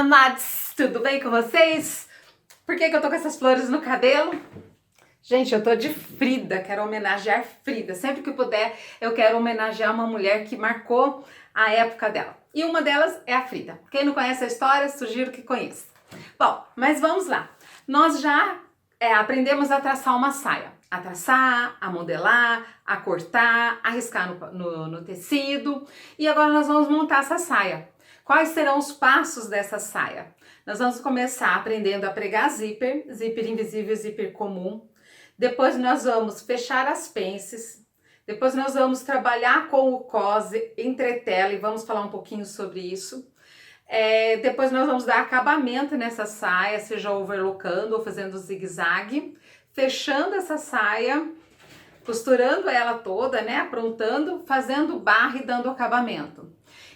Amados, tudo bem com vocês? Por que eu tô com essas flores no cabelo? Gente, eu tô de Frida, quero homenagear Frida. Sempre que puder, eu quero homenagear uma mulher que marcou a época dela. E uma delas é a Frida. Quem não conhece a história, sugiro que conheça. Bom, mas vamos lá. Nós já aprendemos a traçar uma saia. A traçar, a modelar, a cortar, a riscar no tecido. E agora nós vamos montar essa saia. Quais serão os passos dessa saia? Nós vamos começar aprendendo a pregar zíper invisível e zíper comum. Depois nós vamos fechar as pences. Depois nós vamos trabalhar com o cose, entretela, e vamos falar um pouquinho sobre isso. Depois nós vamos dar acabamento nessa saia, seja overlockando ou fazendo zigue-zague, fechando essa saia, costurando ela toda, né, aprontando, fazendo barra e dando acabamento.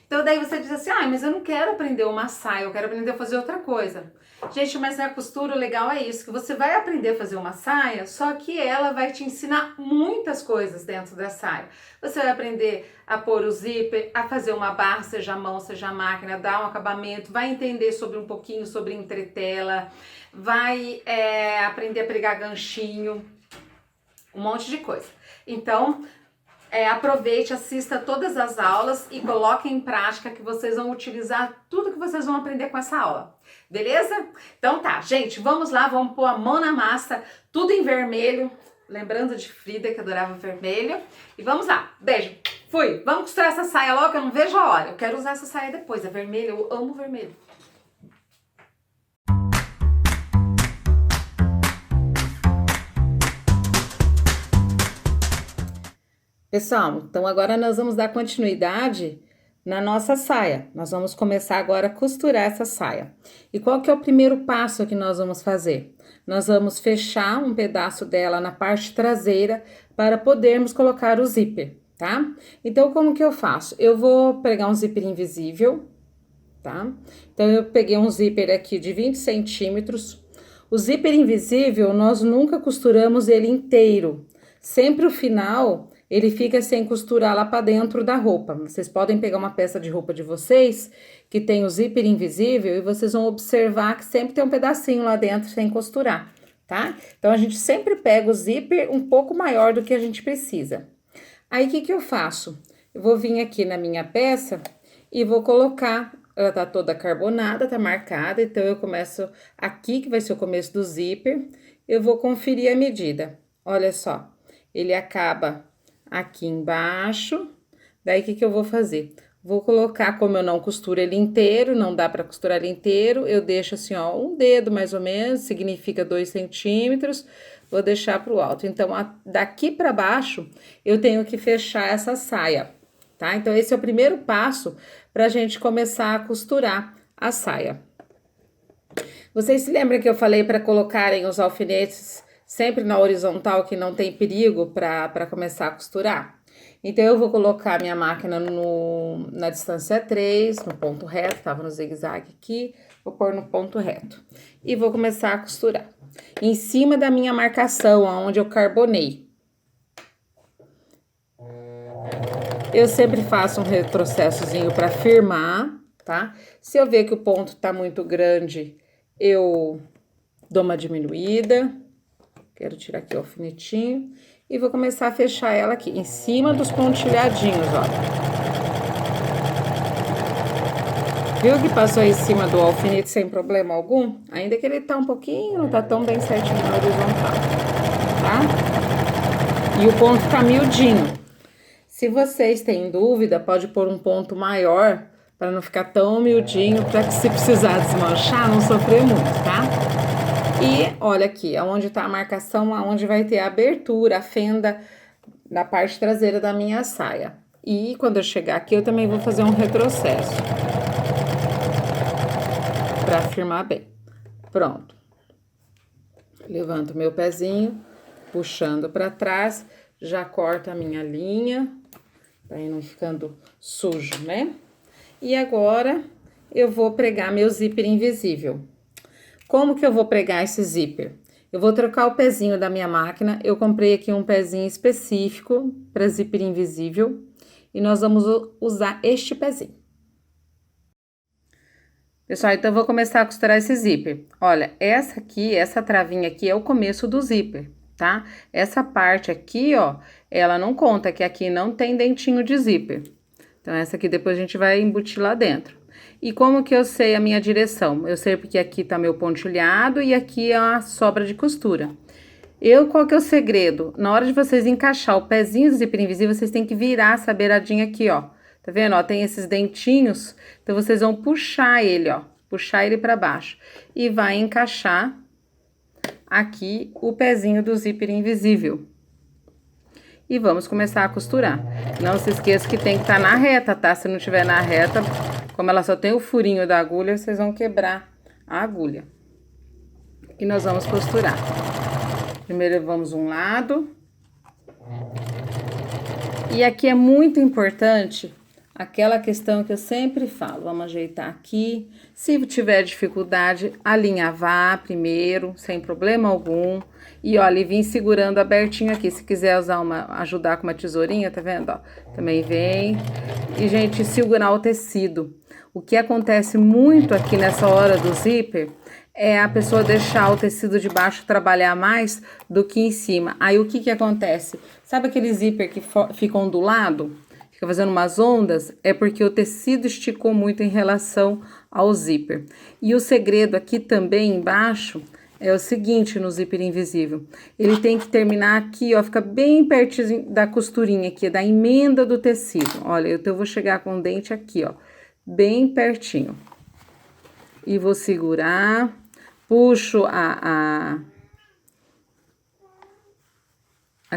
Então daí você diz assim, mas eu não quero aprender uma saia, eu quero aprender a fazer outra coisa. Gente, mas na costura o legal é isso, que você vai aprender a fazer uma saia, só que ela vai te ensinar muitas coisas dentro da saia. Você vai aprender a pôr o zíper, a fazer uma barra, seja a mão, seja a máquina, dar um acabamento, vai entender sobre um pouquinho sobre entretela, vai aprender a pregar ganchinho, um monte de coisa. Então, aproveite, assista todas as aulas e coloque em prática que vocês vão utilizar tudo que vocês vão aprender com essa aula. Beleza? Então tá, gente, vamos lá, vamos pôr a mão na massa, tudo em vermelho, lembrando de Frida que adorava vermelho. E vamos lá, beijo, fui! Vamos costurar essa saia logo, que eu não vejo a hora. Eu quero usar essa saia depois, é vermelho, eu amo vermelho. Pessoal, então agora nós vamos dar continuidade na nossa saia. Nós vamos começar agora a costurar essa saia. E qual que é o primeiro passo que nós vamos fazer? Nós vamos fechar um pedaço dela na parte traseira para podermos colocar o zíper, tá? Então, como que eu faço? Eu vou pregar um zíper invisível, tá? Então, eu peguei um zíper aqui de 20 centímetros. O zíper invisível, nós nunca costuramos ele inteiro. Sempre o final, ele fica sem costurar lá para dentro da roupa. Vocês podem pegar uma peça de roupa de vocês que tem o zíper invisível e vocês vão observar que sempre tem um pedacinho lá dentro sem costurar, tá? Então, a gente sempre pega o zíper um pouco maior do que a gente precisa. Aí, o que que eu faço? Eu vou vir aqui na minha peça e vou colocar, ela tá toda carbonada, tá marcada, então eu começo aqui, que vai ser o começo do zíper, eu vou conferir a medida. Olha só, ele acaba aqui embaixo, daí o que que eu vou fazer? Vou colocar, como eu não costuro ele inteiro, não dá pra costurar ele inteiro, eu deixo assim, ó, um dedo mais ou menos, significa 2 centímetros, vou deixar pro alto. Então, daqui pra baixo, eu tenho que fechar essa saia, tá? Então, esse é o primeiro passo pra gente começar a costurar a saia. Vocês se lembram que eu falei para colocarem os alfinetes sempre na horizontal, que não tem perigo para começar a costurar? Então, eu vou colocar minha máquina na distância 3, no ponto reto, tava no zigue-zague aqui, vou pôr no ponto reto. E vou começar a costurar. Em cima da minha marcação, onde eu carbonei. Eu sempre faço um retrocessozinho para firmar, tá? Se eu ver que o ponto tá muito grande, eu dou uma diminuída. Quero tirar aqui o alfinetinho e vou começar a fechar ela aqui, em cima dos pontilhadinhos, ó. Viu que passou em cima do alfinete sem problema algum? Ainda que ele tá um pouquinho, não tá tão bem certinho na horizontal, tá? E o ponto tá miudinho. Se vocês têm dúvida, pode pôr um ponto maior, para não ficar tão miudinho, para que se precisar desmanchar, não sofrer muito, tá? E olha aqui, aonde tá a marcação, aonde vai ter a abertura, a fenda na parte traseira da minha saia. E quando eu chegar aqui, eu também vou fazer um retrocesso. Pra firmar bem. Pronto. Levanto meu pezinho, puxando pra trás, já corto a minha linha, pra ir não ficando sujo, né? E agora, eu vou pregar meu zíper invisível. Como que eu vou pregar esse zíper? Eu vou trocar o pezinho da minha máquina, eu comprei aqui um pezinho específico para zíper invisível e nós vamos usar este pezinho. Pessoal, então eu vou começar a costurar esse zíper. Olha, essa aqui, essa travinha aqui é o começo do zíper, tá? Essa parte aqui, ó, ela não conta, que aqui não tem dentinho de zíper. Então, essa aqui depois a gente vai embutir lá dentro. E como que eu sei a minha direção? Eu sei porque aqui tá meu pontilhado e aqui é a sobra de costura. Qual que é o segredo? Na hora de vocês encaixar o pezinho do zíper invisível, vocês têm que virar essa beiradinha aqui, ó. Tá vendo? Ó, tem esses dentinhos, então vocês vão puxar ele, ó. Puxar ele pra baixo. E vai encaixar aqui o pezinho do zíper invisível. E vamos começar a costurar. Não se esqueça que tem que estar na reta, tá? Se não tiver na reta, como ela só tem o furinho da agulha, vocês vão quebrar a agulha. E nós vamos costurar. Primeiro vamos um lado. E aqui é muito importante aquela questão que eu sempre falo. Vamos ajeitar aqui. Se tiver dificuldade, alinhavar primeiro, sem problema algum. E olha, e vim segurando abertinho aqui. Se quiser usar ajudar com uma tesourinha, tá vendo? Ó, também vem. E, gente, segurar o tecido. O que acontece muito aqui nessa hora do zíper é a pessoa deixar o tecido de baixo trabalhar mais do que em cima. Aí o que que acontece? Sabe aquele zíper que fica ondulado? Fica fazendo umas ondas? É porque o tecido esticou muito em relação ao zíper. E o segredo aqui também embaixo é o seguinte no zíper invisível. Ele tem que terminar aqui, ó, fica bem pertinho da costurinha aqui, da emenda do tecido. Olha, eu vou chegar com o dente aqui, ó, bem pertinho. E vou segurar, puxo a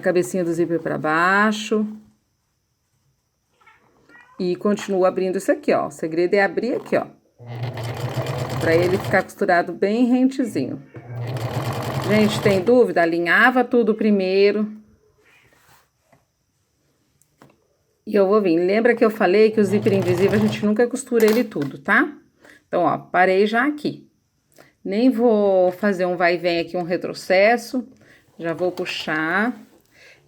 cabecinha do zíper para baixo. E continuo abrindo isso aqui, ó. O segredo é abrir aqui, ó. Pra ele ficar costurado bem rentezinho. Gente, tem dúvida? Alinhava tudo primeiro. E eu vou vir. Lembra que eu falei que o zíper invisível a gente nunca costura ele tudo, tá? Então, ó, parei já aqui. Nem vou fazer um vai e vem aqui, um retrocesso. Já vou puxar.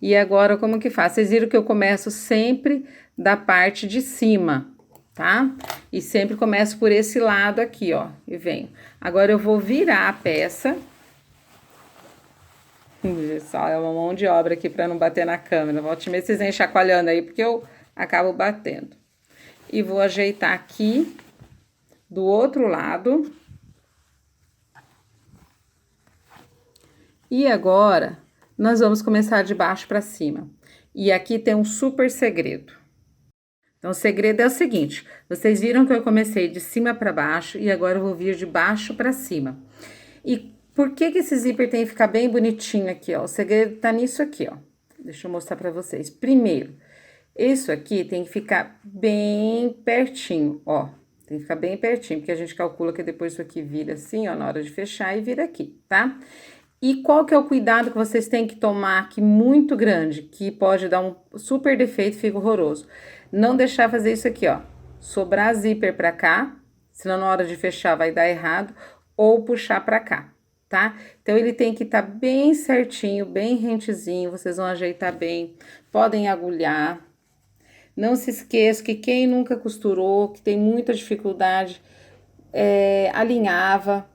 E agora, como que faz? Vocês viram que eu começo sempre da parte de cima, tá? E sempre começo por esse lado aqui, ó, e venho. Agora, eu vou virar a peça. Só é uma mão de obra aqui pra não bater na câmera. Volte e meia, vocês vêm chacoalhando aí, porque eu acabo batendo. E vou ajeitar aqui do outro lado. E agora, nós vamos começar de baixo pra cima. E aqui tem um super segredo. Então, o segredo é o seguinte, vocês viram que eu comecei de cima para baixo e agora eu vou vir de baixo para cima. E por que esse zíper tem que ficar bem bonitinho aqui, ó? O segredo tá nisso aqui, ó. Deixa eu mostrar para vocês. Primeiro, isso aqui tem que ficar bem pertinho, ó. Tem que ficar bem pertinho, porque a gente calcula que depois isso aqui vira assim, ó, na hora de fechar e vira aqui, tá? E qual que é o cuidado que vocês têm que tomar aqui muito grande, que pode dar um super defeito, fica horroroso. Não deixar fazer isso aqui, ó, sobrar zíper pra cá, senão na hora de fechar vai dar errado, ou puxar pra cá, tá? Então, ele tem que estar bem certinho, bem rentezinho, vocês vão ajeitar bem, podem agulhar. Não se esqueça que quem nunca costurou, que tem muita dificuldade, alinhava.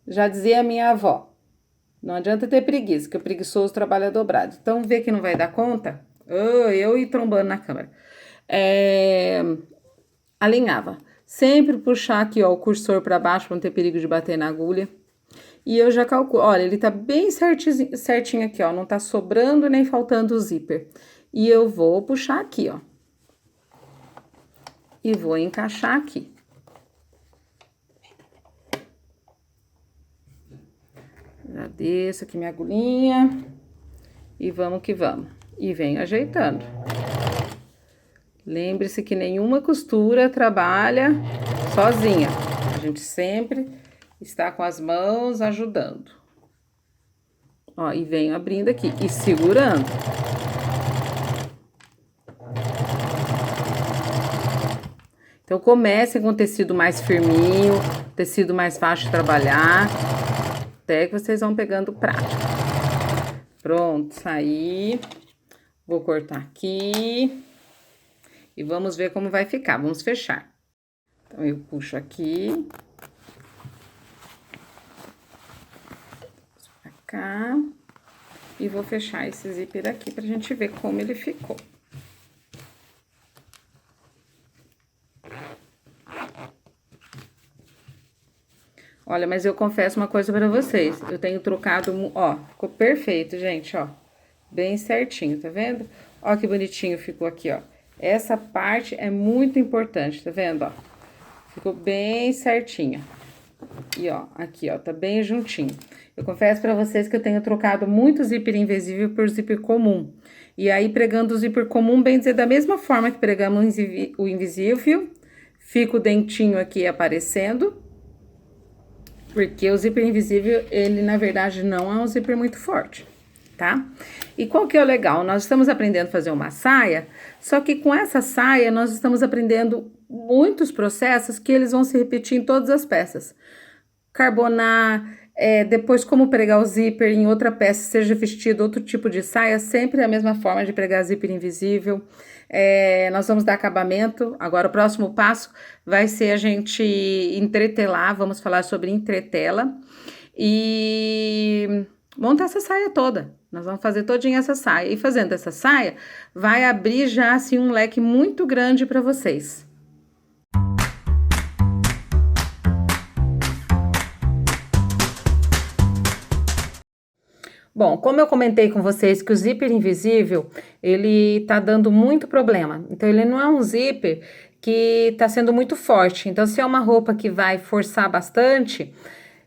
Já dizia a minha avó, não adianta ter preguiça, que o preguiçoso trabalha dobrado. Então, vê que não vai dar conta? Eu ia trombando na câmera. Alinhava. Sempre puxar aqui, ó, o cursor para baixo, pra não ter perigo de bater na agulha. E eu já calculo, olha, ele tá bem certinho aqui, ó, não tá sobrando nem faltando o zíper. E eu vou puxar aqui, ó. E vou encaixar aqui. Já desço aqui minha agulhinha. E vamos que vamos. E venho ajeitando. Lembre-se que nenhuma costura trabalha sozinha. A gente sempre está com as mãos ajudando. Ó, e venho abrindo aqui e segurando. Então, comecem com tecido mais firminho, tecido mais fácil de trabalhar, até que vocês vão pegando prática. Pronto, saí. Vou cortar aqui. E vamos ver como vai ficar. Vamos fechar. Então, eu puxo aqui. Pra cá. E vou fechar esse zíper aqui pra gente ver como ele ficou. Olha, mas eu confesso uma coisa pra vocês. Eu tenho trocado, ó, ficou perfeito, gente, ó. Bem certinho, tá vendo? Ó que bonitinho ficou aqui, ó. Essa parte é muito importante, tá vendo, ó? Ficou bem certinha. E, ó, aqui, ó, tá bem juntinho. Eu confesso pra vocês que eu tenho trocado muito zíper invisível por zíper comum. E aí, pregando o zíper comum, bem dizer, da mesma forma que pregamos o invisível, fica o dentinho aqui aparecendo. Porque o zíper invisível, ele, na verdade, não é um zíper muito forte, tá? E qual que é o legal? Nós estamos aprendendo a fazer uma saia, só que com essa saia, nós estamos aprendendo muitos processos que eles vão se repetir em todas as peças. Carbonar, depois como pregar o zíper em outra peça, seja vestido outro tipo de saia, sempre a mesma forma de pregar zíper invisível. Nós vamos dar acabamento. Agora o próximo passo vai ser a gente entretelar, vamos falar sobre entretela e montar essa saia toda. Nós vamos fazer todinha essa saia, e fazendo essa saia, vai abrir já assim um leque muito grande para vocês. Bom, como eu comentei com vocês que o zíper invisível, ele tá dando muito problema. Então, ele não é um zíper que tá sendo muito forte. Então, se é uma roupa que vai forçar bastante,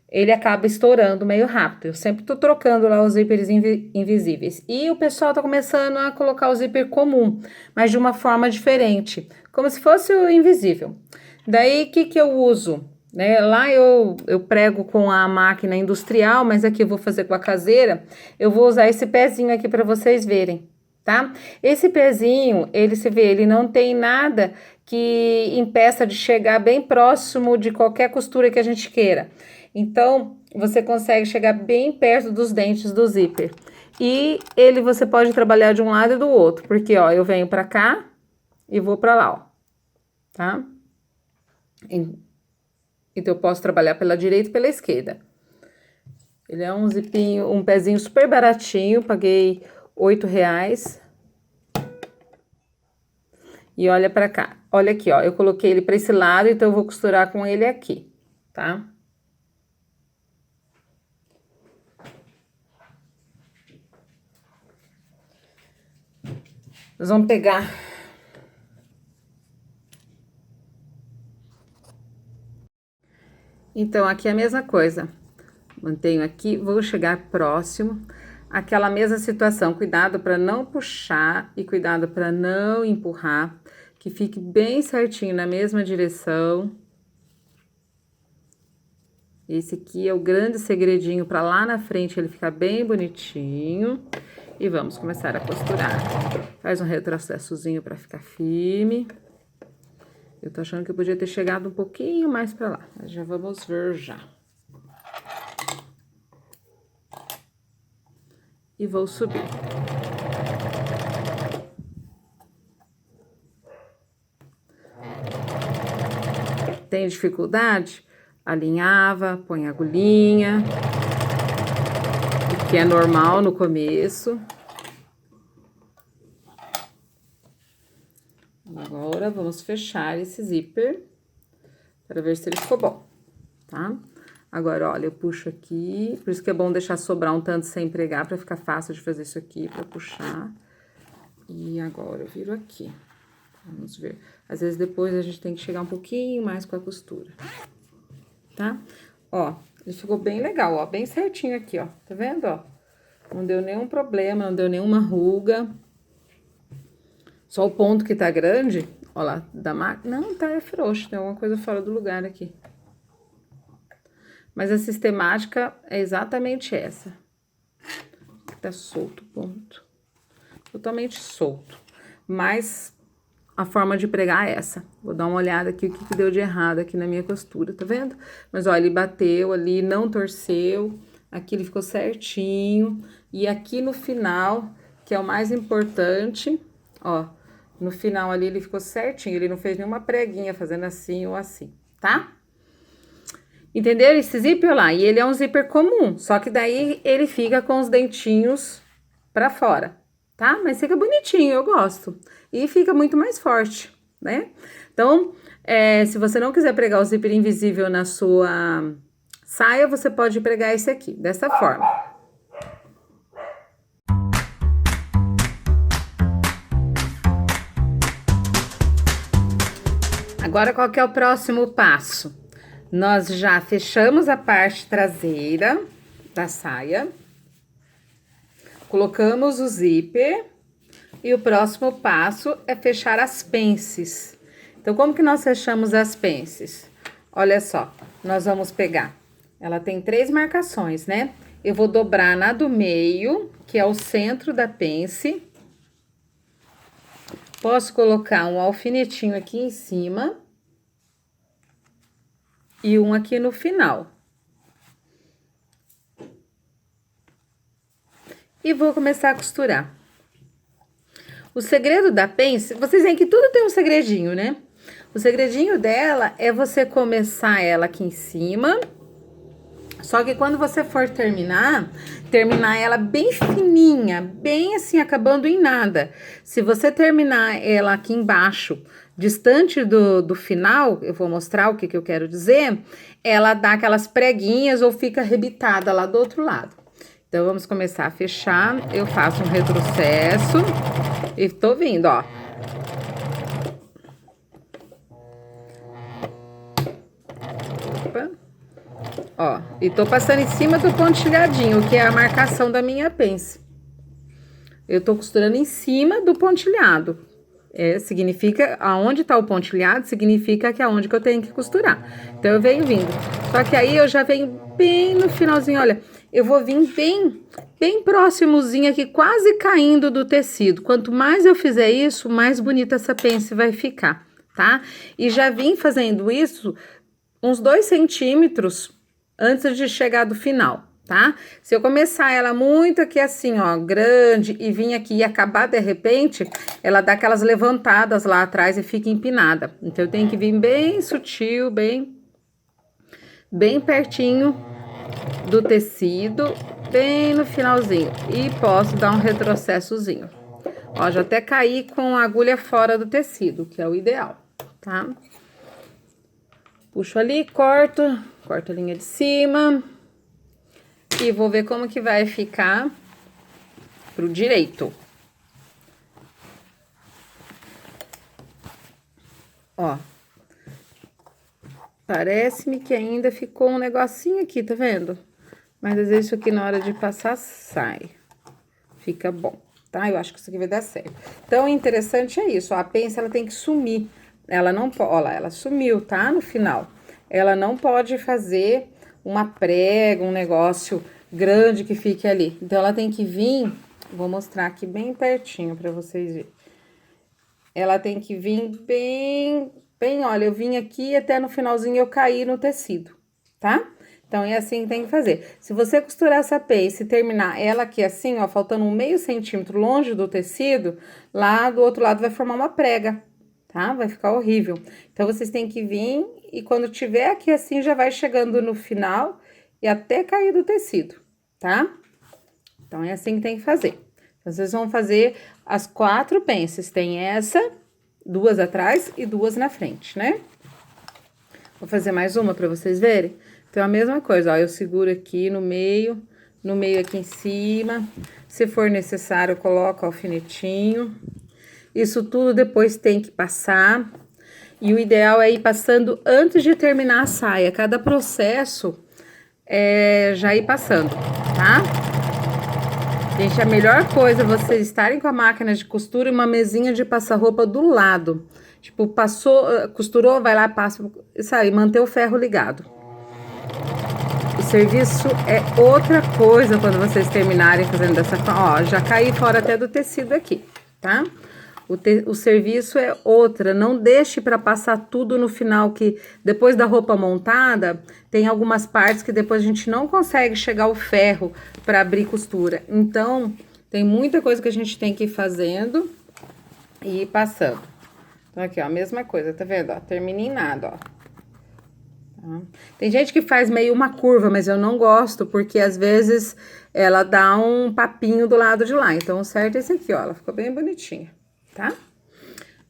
ele acaba estourando meio rápido. Eu sempre tô trocando lá os zíperes invisíveis. E o pessoal tá começando a colocar o zíper comum, mas de uma forma diferente, como se fosse o invisível. Daí, o que eu uso? Lá eu prego com a máquina industrial, mas aqui eu vou fazer com a caseira. Eu vou usar esse pezinho aqui para vocês verem, tá? Esse pezinho, ele se vê, ele não tem nada que impeça de chegar bem próximo de qualquer costura que a gente queira. Então, você consegue chegar bem perto dos dentes do zíper. E ele você pode trabalhar de um lado e do outro, porque ó, eu venho para cá e vou para lá, ó, tá? Então, eu posso trabalhar pela direita e pela esquerda. Ele é um zipinho, um pezinho super baratinho, paguei R$8. E olha pra cá, olha aqui, ó, eu coloquei ele pra esse lado, então eu vou costurar com ele aqui, tá? Nós vamos pegar... Então, aqui é a mesma coisa. Mantenho aqui, vou chegar próximo. Aquela mesma situação, cuidado para não puxar e cuidado para não empurrar, que fique bem certinho na mesma direção. Esse aqui é o grande segredinho para lá na frente ele ficar bem bonitinho. E vamos começar a costurar. Faz um retrocessozinho para ficar firme. Eu tô achando que eu podia ter chegado um pouquinho mais pra lá, mas já vamos ver já. E vou subir. Tem dificuldade? Alinhava, põe a agulhinha, o que é normal no começo. Agora, vamos fechar esse zíper para ver se ele ficou bom, tá? Agora, olha, eu puxo aqui, por isso que é bom deixar sobrar um tanto sem pregar, para ficar fácil de fazer isso aqui, para puxar. E agora, eu viro aqui. Vamos ver. Às vezes, depois, a gente tem que chegar um pouquinho mais com a costura, tá? Ó, ele ficou bem legal, ó, bem certinho aqui, ó, tá vendo, ó? Não deu nenhum problema, não deu nenhuma ruga. Só o ponto que tá grande, ó lá, da máquina, não, tá, é frouxo, tem alguma coisa fora do lugar aqui. Mas a sistemática é exatamente essa. Tá solto o ponto. Totalmente solto. Mas a forma de pregar é essa. Vou dar uma olhada aqui, o que deu de errado aqui na minha costura, tá vendo? Mas, ó, ele bateu ali, não torceu. Aqui ele ficou certinho. E aqui no final, que é o mais importante, ó, No final ali ele ficou certinho, ele não fez nenhuma preguinha fazendo assim ou assim, tá? Entenderam esse zíper lá? E ele é um zíper comum, só que daí ele fica com os dentinhos pra fora, tá? Mas fica bonitinho, eu gosto. E fica muito mais forte, né? Então, se você não quiser pregar o zíper invisível na sua saia, você pode pregar esse aqui, dessa forma. Agora, qual que é o próximo passo? Nós já fechamos a parte traseira da saia, colocamos o zíper e o próximo passo é fechar as pences. Então, como que nós fechamos as pences? Olha só, nós vamos pegar, ela tem 3 marcações, né? Eu vou dobrar na do meio, que é o centro da pence. Posso colocar um alfinetinho aqui em cima e um aqui no final. E vou começar a costurar. O segredo da pence, vocês veem que tudo tem um segredinho, né? O segredinho dela é você começar ela aqui em cima. Só que quando você for terminar ela bem fininha, bem assim, acabando em nada. Se você terminar ela aqui embaixo, distante do final, eu vou mostrar o que eu quero dizer, ela dá aquelas preguinhas ou fica arrebitada lá do outro lado. Então, vamos começar a fechar. Eu faço um retrocesso e tô vindo, ó. Opa. Ó, e tô passando em cima do pontilhadinho, que é a marcação da minha pence. Eu tô costurando em cima do pontilhado. Significa, aonde tá o pontilhado, significa que é aonde que eu tenho que costurar. Então, eu venho vindo. Só que aí, eu já venho bem no finalzinho, olha. Eu vou vir bem próximozinho aqui, quase caindo do tecido. Quanto mais eu fizer isso, mais bonita essa pence vai ficar, tá? E já vim fazendo isso uns 2 centímetros antes de chegar do final, tá? Se eu começar ela muito aqui assim, ó, grande, e vir aqui e acabar de repente, ela dá aquelas levantadas lá atrás e fica empinada. Então, eu tenho que vir bem sutil, bem pertinho do tecido, bem no finalzinho. E posso dar um retrocessozinho. Ó, já até caí com a agulha fora do tecido, que é o ideal, tá? Puxo ali, corto a linha de cima e vou ver como que vai ficar pro direito. Ó, parece-me que ainda ficou um negocinho aqui, tá vendo? Mas às vezes isso aqui na hora de passar sai, fica bom, tá? Eu acho que isso aqui vai dar certo. Então, o interessante é isso, ó, a pence ela tem que sumir, ela não pode, ó lá, ela sumiu, tá? No final. Ela não pode fazer uma prega, um negócio grande que fique ali. Então, ela tem que vir, vou mostrar aqui bem pertinho pra vocês verem. Ela tem que vir bem, olha, eu vim aqui até no finalzinho eu caí no tecido, tá? Então, é assim que tem que fazer. Se você costurar essa pence e terminar ela aqui assim, ó, faltando 0,5 centímetro longe do tecido, lá do outro lado vai formar uma prega, tá? Vai ficar horrível. Então, vocês têm que vir e quando tiver aqui assim, já vai chegando no final e até cair do tecido, tá? Então, é assim que tem que fazer. Então, vocês vão fazer as 4 pences. Tem essa, 2 atrás e 2 na frente, né? Vou fazer mais uma pra vocês verem. Então, a mesma coisa, ó, eu seguro aqui no meio aqui em cima. Se for necessário, eu coloco alfinetinho. Isso tudo depois tem que passar. E o ideal é ir passando antes de terminar a saia. Cada processo já ir passando, tá? Gente, a melhor coisa é vocês estarem com a máquina de costura e uma mesinha de passar roupa do lado. Tipo, passou, costurou, vai lá, passa, sabe, manter o ferro ligado. O serviço é outra coisa quando vocês terminarem fazendo dessa forma. Ó, já caí fora até do tecido aqui, tá? O serviço é outra, não deixe para passar tudo no final, que depois da roupa montada, tem algumas partes que depois a gente não consegue chegar ao ferro para abrir costura. Então, tem muita coisa que a gente tem que ir fazendo e ir passando. Então, aqui, ó, a mesma coisa, tá vendo? Ó, termina em nada, ó. Tá? Tem gente que faz meio uma curva, mas eu não gosto, porque às vezes ela dá um papinho do lado de lá. Então, o certo é esse aqui, ó, ela ficou bem bonitinha, tá?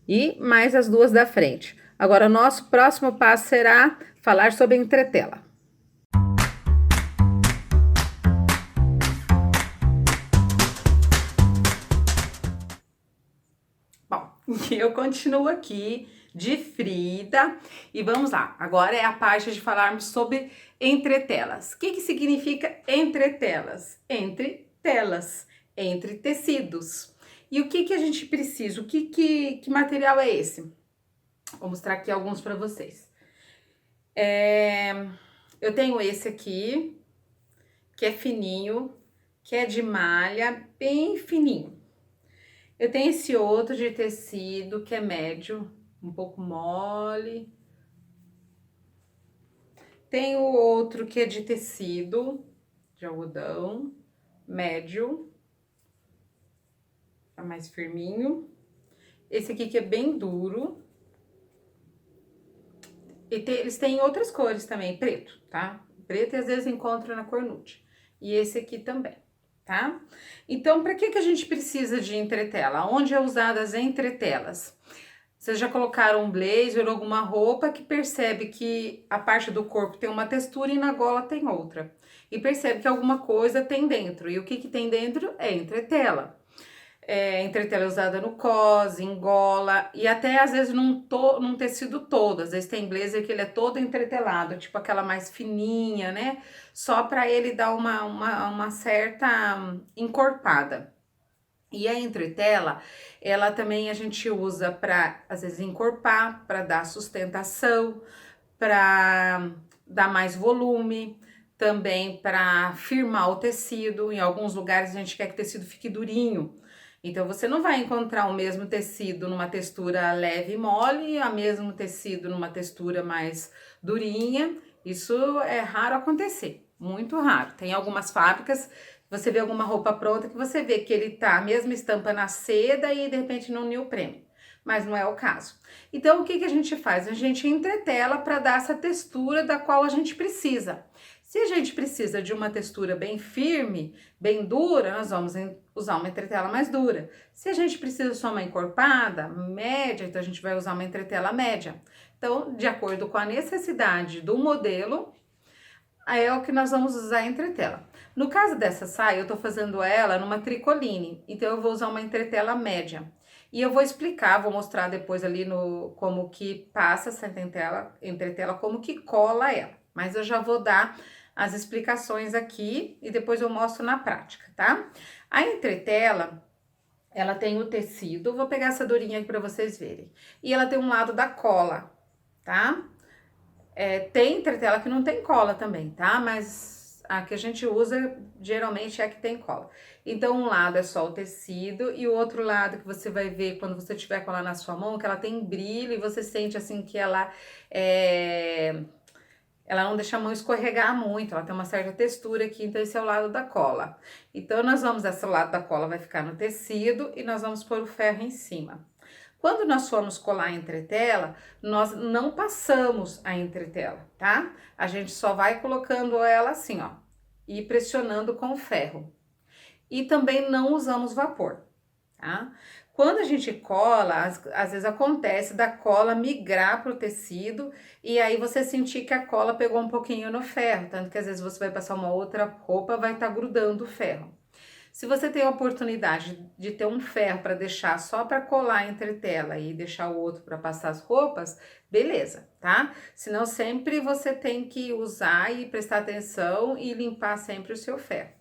E mais as duas da frente. Agora, o nosso próximo passo será falar sobre a entretela. Bom, e eu continuo aqui de Frida e vamos lá. Agora é a parte de falarmos sobre entretelas. O que significa entretelas? Entre telas, entre tecidos. E o que a gente precisa? Que material é esse? Vou mostrar aqui alguns para vocês. Eu tenho esse aqui, que é fininho, que é de malha, bem fininho. Eu tenho esse outro de tecido, que é médio, um pouco mole. Tenho outro que é de tecido, de algodão, médio, tá mais firminho. Esse aqui que é bem duro. E eles têm outras cores também, preto, tá? Preto e às vezes encontra na cor nude. E esse aqui também, tá? Então, para que a gente precisa de entretela? Onde é usada as entretelas? Vocês já colocaram um blazer ou alguma roupa que percebe que a parte do corpo tem uma textura e na gola tem outra. E percebe que alguma coisa tem dentro. E o que tem dentro é entretela. Entretela usada no cos, em gola e até às vezes num tecido todo. Às vezes tem blazer que ele é todo entretelado, tipo aquela mais fininha, né? Só para ele dar uma certa encorpada. E a entretela, ela também a gente usa para, às vezes, encorpar, para dar sustentação, para dar mais volume, também para firmar o tecido. Em alguns lugares a gente quer que o tecido fique durinho. Então, você não vai encontrar o mesmo tecido numa textura leve e mole, o mesmo tecido numa textura mais durinha. Isso é raro acontecer, muito raro. Tem algumas fábricas, você vê alguma roupa pronta que você vê que ele tá a mesma estampa na seda e de repente no neoprene, mas não é o caso. Então, o que a gente faz? A gente entretela para dar essa textura da qual a gente precisa. Se a gente precisa de uma textura bem firme, bem dura, nós vamos usar uma entretela mais dura. Se a gente precisa só uma encorpada, média, então a gente vai usar uma entretela média. Então, de acordo com a necessidade do modelo, é o que nós vamos usar a entretela. No caso dessa saia, eu tô fazendo ela numa tricoline, então eu vou usar uma entretela média. E eu vou explicar, vou mostrar depois ali no como que passa essa entretela, como que cola ela. Mas eu já vou dar as explicações aqui e depois eu mostro na prática, tá? A entretela, ela tem o tecido, vou pegar essa durinha aqui para vocês verem. E ela tem um lado da cola, tá? Tem entretela que não tem cola também, tá? Mas a que a gente usa geralmente é a que tem cola. Então, um lado é só o tecido e o outro lado que você vai ver quando você tiver com ela na sua mão, que ela tem brilho e você sente assim que ela não deixa a mão escorregar muito, ela tem uma certa textura aqui, então esse é o lado da cola. Então, esse lado da cola vai ficar no tecido e nós vamos pôr o ferro em cima. Quando nós formos colar a entretela, nós não passamos a entretela, tá? A gente só vai colocando ela assim, ó, e pressionando com o ferro. E também não usamos vapor, tá? Quando a gente cola, às vezes acontece da cola migrar para o tecido e aí você sentir que a cola pegou um pouquinho no ferro, tanto que às vezes você vai passar uma outra roupa, vai estar grudando o ferro. Se você tem a oportunidade de ter um ferro para deixar só para colar a entretela e deixar o outro para passar as roupas, beleza, tá? Senão sempre você tem que usar e prestar atenção e limpar sempre o seu ferro,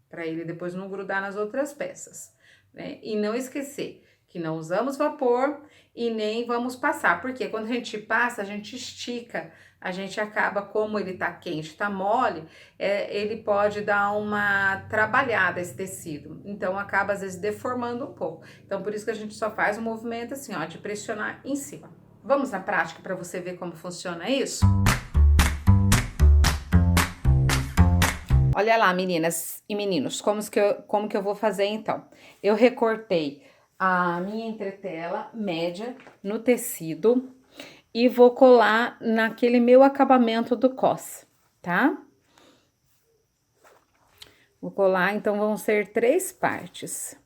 para ele depois não grudar nas outras peças, né? E não esquecer que não usamos vapor e nem vamos passar, porque quando a gente passa, a gente estica, a gente acaba, como ele tá quente, tá mole, ele pode dar uma trabalhada esse tecido, então acaba às vezes deformando um pouco. Então por isso que a gente só faz um movimento assim, ó, de pressionar em cima. Vamos na prática para você ver como funciona isso? Olha lá, meninas e meninos, como que eu vou fazer então? Eu recortei a minha entretela média no tecido e vou colar naquele meu acabamento do cos, tá? Vou colar, então vão ser 3 partes,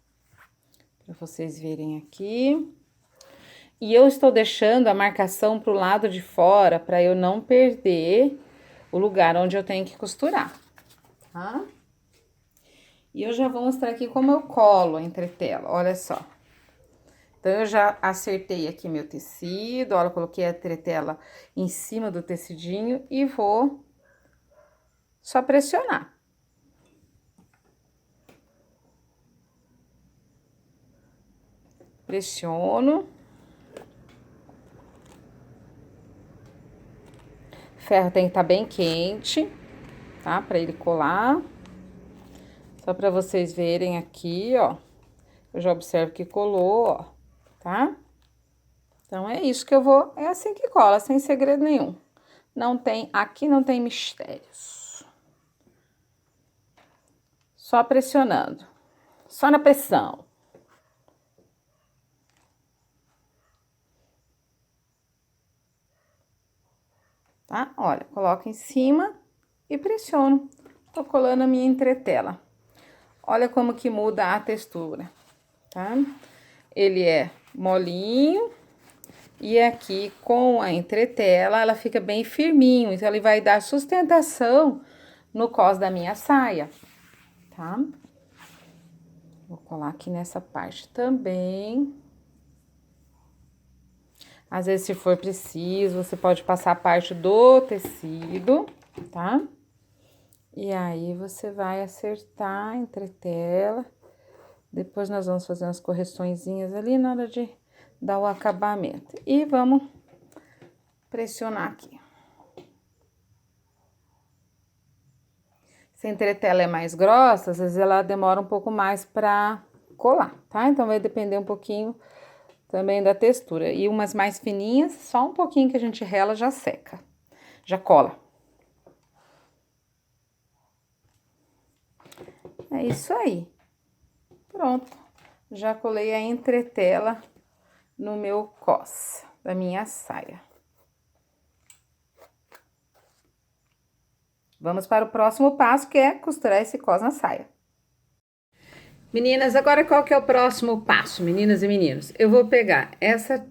para vocês verem aqui. E eu estou deixando a marcação pro lado de fora, para eu não perder o lugar onde eu tenho que costurar, tá? E eu já vou mostrar aqui como eu colo a entretela, olha só. Então, eu já acertei aqui meu tecido, olha, eu coloquei a entretela em cima do tecidinho e vou só pressionar. Pressiono. O ferro tem que estar bem quente, tá? Pra ele colar. Só pra vocês verem aqui, ó. Eu já observo que colou, ó, tá? Então, é isso que eu vou... É assim que cola, sem segredo nenhum. Não tem... Aqui não tem mistérios. Só pressionando. Só na pressão. Tá? Olha, coloco em cima e pressiono. Tô colando a minha entretela. Olha como que muda a textura, tá? Ele é molinho e aqui com a entretela ela fica bem firminho, então ele vai dar sustentação no cos da minha saia, tá? Vou colar aqui nessa parte também. Às vezes, se for preciso, você pode passar a parte do tecido, tá? E aí, você vai acertar a entretela. Depois, nós vamos fazer umas correçõezinhas ali na hora de dar o acabamento. E vamos pressionar aqui. Se a entretela é mais grossa, às vezes ela demora um pouco mais pra colar, tá? Então, vai depender um pouquinho também da textura. E umas mais fininhas, só um pouquinho que a gente rela já seca, já cola. É isso aí. Pronto. Já colei a entretela no meu cos da minha saia. Vamos para o próximo passo, que é costurar esse cos na saia. Meninas, agora qual que é o próximo passo, meninas e meninos? Eu vou pegar essa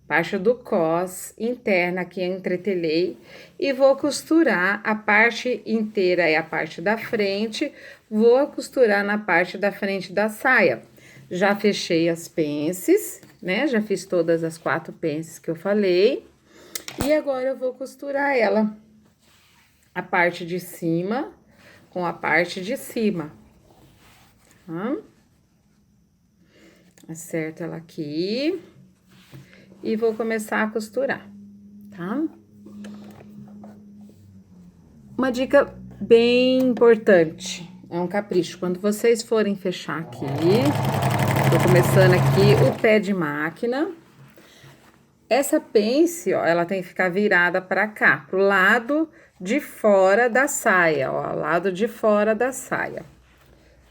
parte do cos interna que eu entretelhei e vou costurar a parte inteira e a parte da frente, vou costurar na parte da frente da saia. Já fechei as pences, né? Já fiz todas as 4 pences que eu falei. E agora eu vou costurar ela, a parte de cima com a parte de cima. Acerto ela aqui e vou começar a costurar, tá? Uma dica bem importante, é um capricho. Quando vocês forem fechar aqui, tô começando aqui o pé de máquina. Essa pence, ó, ela tem que ficar virada pra cá, pro lado de fora da saia, ó, lado de fora da saia.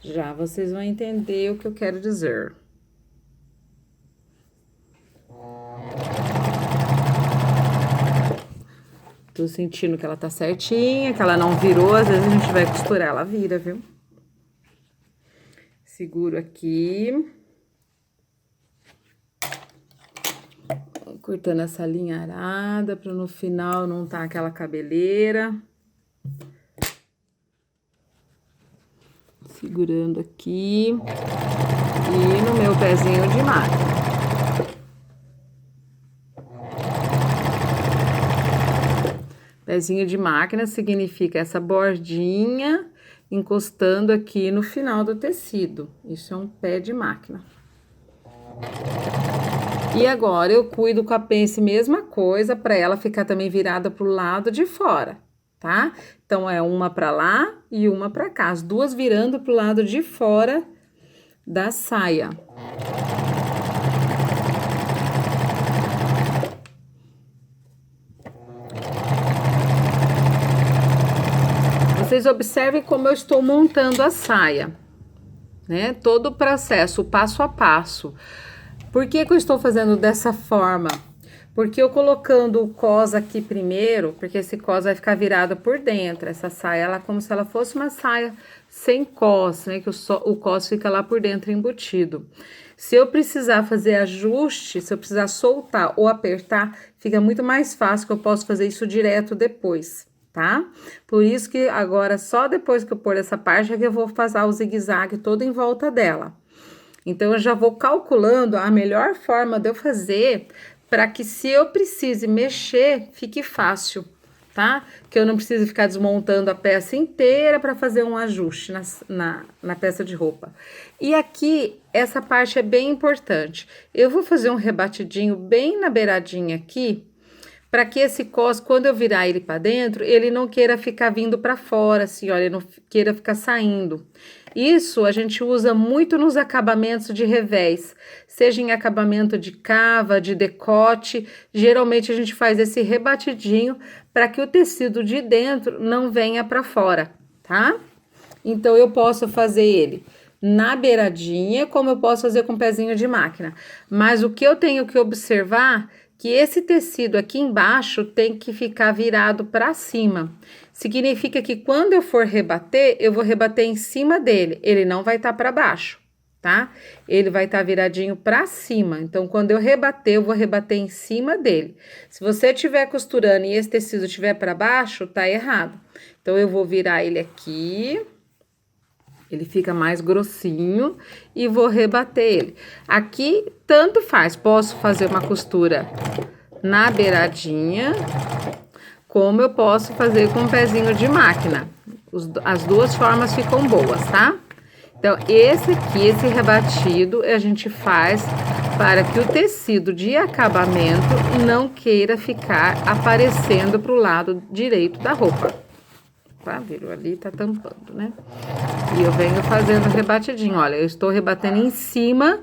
Já vocês vão entender o que eu quero dizer. Tô sentindo que ela tá certinha, que ela não virou. Às vezes a gente vai costurar, ela vira, viu? Seguro aqui. Cortando essa linha arada pra no final não tá aquela cabeleira. Segurando aqui. E no meu pezinho de máquina. Pezinho de máquina significa essa bordinha encostando aqui no final do tecido. Isso é um pé de máquina. E agora, eu cuido com a pence, mesma coisa, para ela ficar também virada pro lado de fora, tá? Então, é uma para lá e uma para cá. As duas virando pro lado de fora da saia. Vocês observem como eu estou montando a saia. né? Todo o processo, o passo a passo. Por que que eu estou fazendo dessa forma? Porque eu colocando o cos aqui primeiro, porque esse cos vai ficar virado por dentro, essa saia, ela é como se ela fosse uma saia sem cos, né? Que o cos fica lá por dentro embutido. Se eu precisar fazer ajuste, se eu precisar soltar ou apertar, fica muito mais fácil, que eu posso fazer isso direto depois, tá? Por isso que agora, só depois que eu pôr essa parte, é que eu vou fazer o zigue-zague todo em volta dela. Então, eu já vou calculando a melhor forma de eu fazer para que, se eu precise mexer, fique fácil, tá? Que eu não precise ficar desmontando a peça inteira para fazer um ajuste na peça de roupa. E aqui, essa parte é bem importante. Eu vou fazer um rebatidinho bem na beiradinha aqui, para que esse cos, quando eu virar ele para dentro, ele não queira ficar vindo para fora, assim, olha, ele não queira ficar saindo. Isso a gente usa muito nos acabamentos de revés, seja em acabamento de cava, de decote, geralmente a gente faz esse rebatidinho para que o tecido de dentro não venha para fora, tá? Então, eu posso fazer ele na beiradinha, como eu posso fazer com pezinho de máquina. Mas o que eu tenho que observar que esse tecido aqui embaixo tem que ficar virado para cima. Significa que quando eu for rebater, eu vou rebater em cima dele, ele não vai estar para baixo, tá? Ele vai estar viradinho para cima. Então, quando eu rebater, eu vou rebater em cima dele. Se você estiver costurando e esse tecido estiver para baixo, tá errado. Então, eu vou virar ele aqui. Ele fica mais grossinho e vou rebater ele. Aqui, tanto faz. Posso fazer uma costura na beiradinha, como eu posso fazer com um pezinho de máquina. As duas formas ficam boas, tá? Então, esse aqui, esse rebatido, a gente faz para que o tecido de acabamento não queira ficar aparecendo pro lado direito da roupa. Tá? Virou ali, tá tampando, né? E eu venho fazendo rebatidinho. Olha, eu estou rebatendo em cima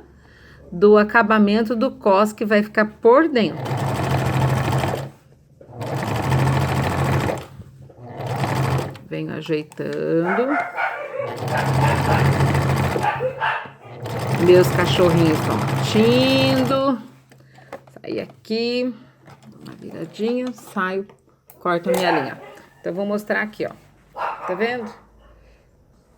do acabamento do cos que vai ficar por dentro. Venho ajeitando. Meus cachorrinhos estão latindo. Saí aqui, uma viradinha, saio, corto a minha linha. Então, eu vou mostrar aqui, ó. Tá vendo?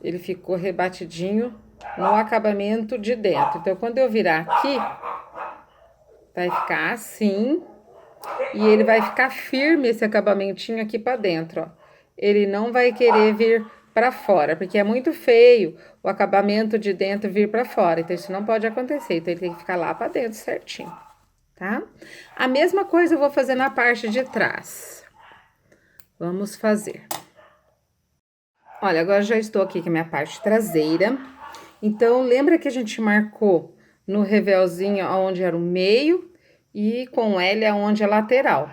Ele ficou rebatidinho no acabamento de dentro. Então, quando eu virar aqui, vai ficar assim. E ele vai ficar firme, esse acabamentinho aqui pra dentro, ó. Ele não vai querer vir pra fora, porque é muito feio o acabamento de dentro vir pra fora. Então, isso não pode acontecer. Então, ele tem que ficar lá pra dentro certinho, tá? A mesma coisa eu vou fazer na parte de trás. Vamos fazer. Olha, agora já estou aqui com a minha parte traseira. Então, lembra que a gente marcou no revelzinho onde era o meio e com L aonde é lateral.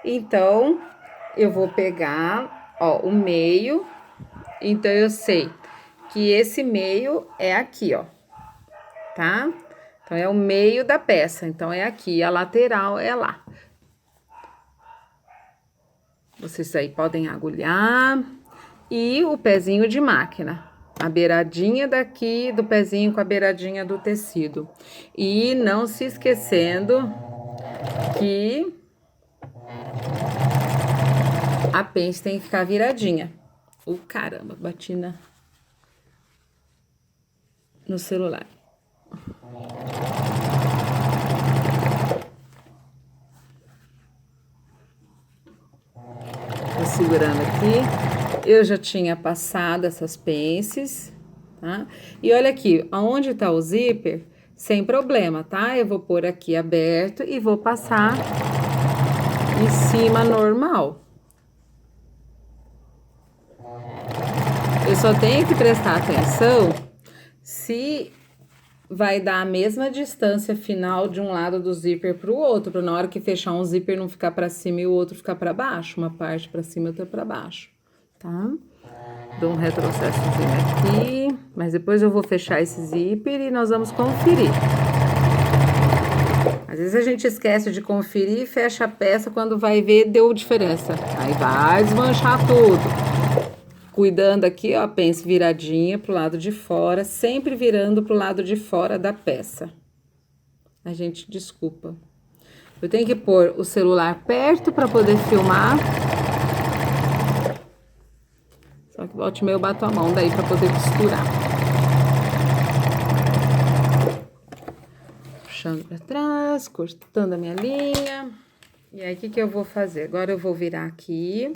Então, eu vou pegar, ó, o meio. Então, eu sei que esse meio é aqui, ó, tá? Então, é o meio da peça. Então, é aqui, a lateral é lá. Vocês aí podem agulhar. E o pezinho de máquina, a beiradinha daqui do pezinho com a beiradinha do tecido. E não se esquecendo que a pence tem que ficar viradinha. Caramba, bati no celular. Tô segurando aqui. Eu já tinha passado essas pences, tá? E olha aqui, aonde tá o zíper, sem problema, tá? Eu vou pôr aqui aberto e vou passar em cima normal. Eu só tenho que prestar atenção se vai dar a mesma distância final de um lado do zíper pro outro, para na hora que fechar um zíper não ficar para cima e o outro ficar para baixo, uma parte para cima e outra para baixo. Tá? Dou um retrocessozinho aqui, mas depois eu vou fechar esse zíper e nós vamos conferir. Às vezes a gente esquece de conferir e fecha a peça, quando vai ver deu diferença. Aí vai desmanchar tudo. Cuidando aqui, ó, pence viradinha pro lado de fora, sempre virando pro lado de fora da peça. A gente, desculpa. Eu tenho que pôr o celular perto para poder filmar. Só que volte meio, eu bato a mão daí para poder costurar. Puxando para trás, cortando a minha linha. E aí, o que eu vou fazer? Agora eu vou virar aqui.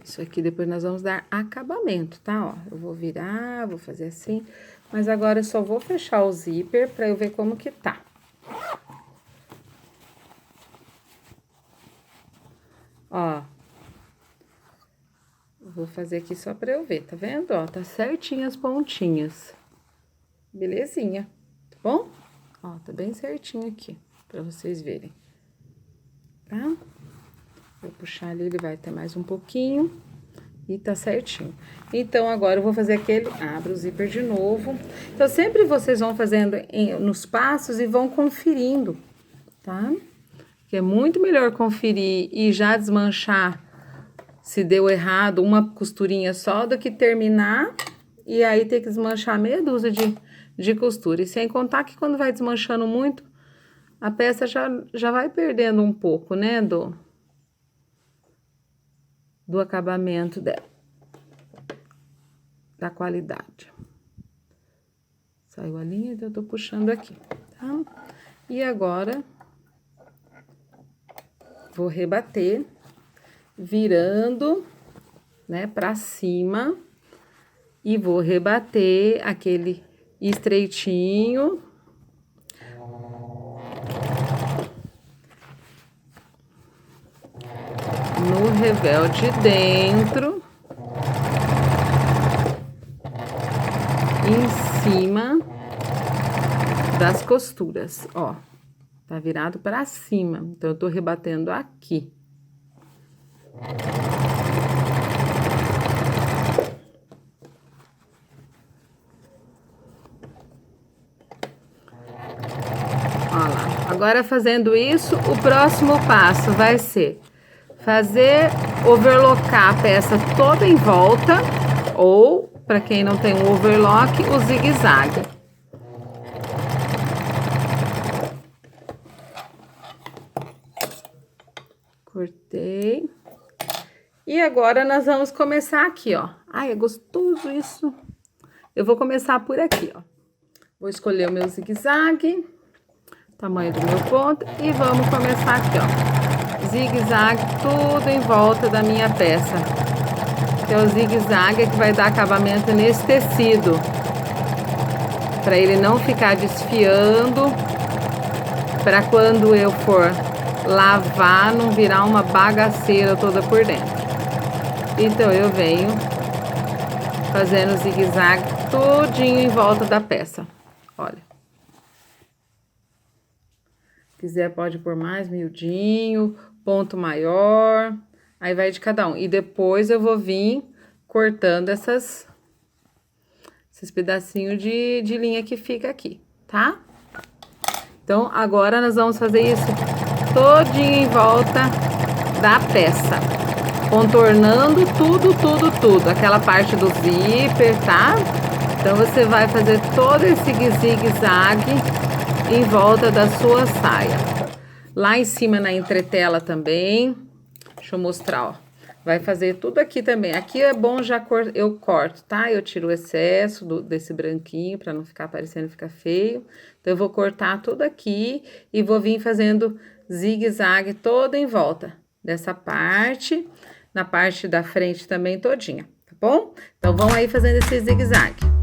Isso aqui depois nós vamos dar acabamento, tá? Ó, eu vou virar, vou fazer assim. Mas agora eu só vou fechar o zíper pra eu ver como que tá. Ó. Vou fazer aqui só pra eu ver, tá vendo? Ó, tá certinho as pontinhas. Belezinha, tá bom? Ó, tá bem certinho aqui, pra vocês verem. Tá? Vou puxar ali, ele vai ter mais um pouquinho. E tá certinho. Então, agora eu vou fazer aquele... Abro o zíper de novo. Então, sempre vocês vão fazendo nos passos e vão conferindo, tá? Que é muito melhor conferir e já desmanchar se deu errado uma costurinha só do que terminar e aí ter que desmanchar meia dúzia de costura. E sem contar que quando vai desmanchando muito, a peça já vai perdendo um pouco, né, do acabamento dela, da qualidade. Saiu a linha, então eu tô puxando aqui, tá? E agora, vou rebater, virando, né, pra cima, e vou rebater aquele estreitinho. No revel de dentro, em cima das costuras, ó, tá virado pra cima, então eu tô rebatendo aqui. Ó lá, agora fazendo isso, o próximo passo vai ser fazer overlocar a peça toda em volta, ou, para quem não tem um overlock, o zigue-zague. Cortei. E agora nós vamos começar aqui, ó. Ai, é gostoso isso. Eu vou começar por aqui, ó. Vou escolher o meu zigue-zague, tamanho do meu ponto, e vamos começar aqui, ó. Zigue-zague tudo em volta da minha peça. Que é o zigue-zague que vai dar acabamento nesse tecido. Para ele não ficar desfiando. Para quando eu for lavar, não virar uma bagaceira toda por dentro. Então, eu venho fazendo zigue-zague tudinho em volta da peça. Olha. Se quiser, pode pôr mais miudinho, ponto maior, aí vai de cada um. E depois eu vou vir cortando esses pedacinhos de linha que fica aqui, tá? Então, agora nós vamos fazer isso todinho em volta da peça, contornando tudo, aquela parte do zíper, tá? Então, você vai fazer todo esse zigue-zague em volta da sua saia. Lá em cima na entretela também, deixa eu mostrar, ó. Vai fazer tudo aqui também. Aqui é bom eu corto, tá? Eu tiro o excesso desse branquinho pra não ficar parecendo, ficar feio. Então, eu vou cortar tudo aqui e vou vir fazendo zigue-zague toda em volta dessa parte, na parte da frente também todinha, tá bom? Então, vamos aí fazendo esse zigue-zague.